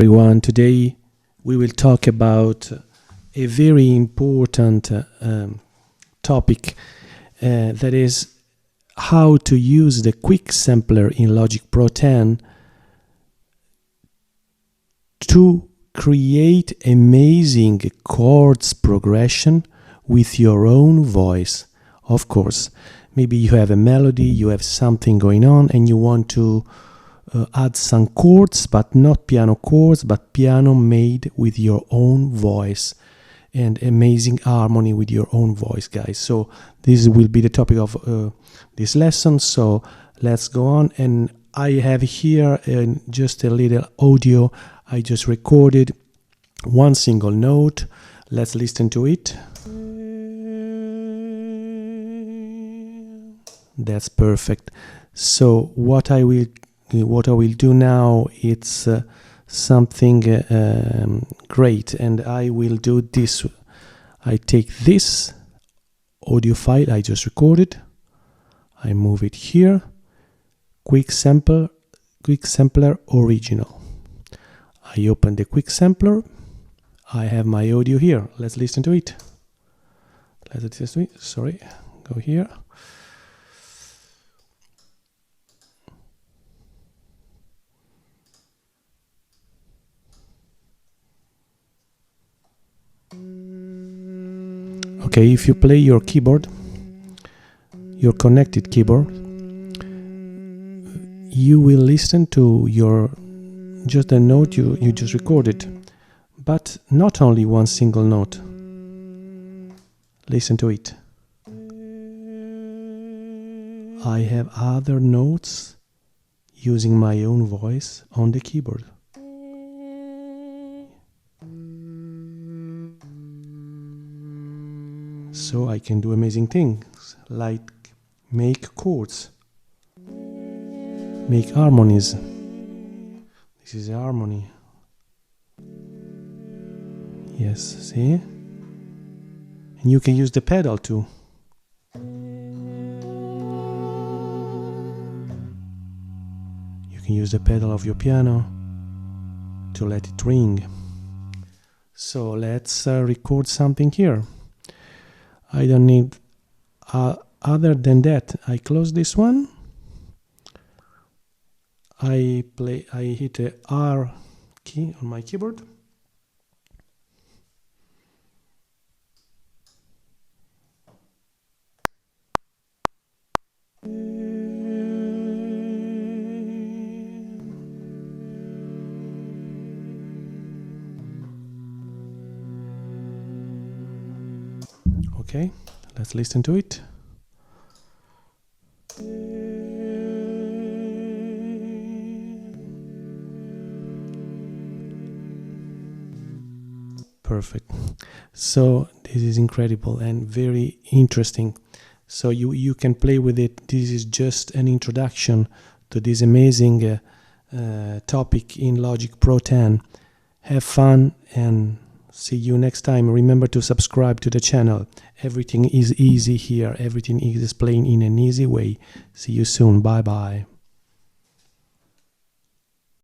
Everyone, today we will talk about a very important topic that is how to use the quick sampler in Logic Pro 10 to create amazing chords progression with your own voice. Of course, maybe you have a melody, you have something going on and you want to add some chords, but not piano chords, but piano made with your own voice and amazing harmony with your own voice, guys. So this will be the topic of this lesson. So let's go on. And I have here just a little audio. I just recorded one single note. Let's listen to it. That's perfect. So what I will do now, it's something great, and I will do this. I take this audio file I just recorded, I move it here, quick sampler original. I open the quick sampler, I have my audio here. Let's listen to it. Sorry, go here. Okay, if you play your keyboard, your connected keyboard, you will listen to just the note you just recorded, but not only one single note. Listen to it. I have other notes using my own voice on the keyboard. So I can do amazing things like make chords, make harmonies. This is a harmony. Yes, see? And you can use the pedal too. You can use the pedal of your piano to let it ring. So let's record something here. I don't need other than that. I close this one. I hit the R key on my keyboard. Okay, let's listen to it. Perfect. So this is incredible and very interesting. So you can play with it. This is just an introduction to this amazing topic in Logic Pro 10. Have fun and see you next time. Remember to subscribe to the channel. Everything is easy here. Everything is explained in an easy way. See you soon. Bye bye.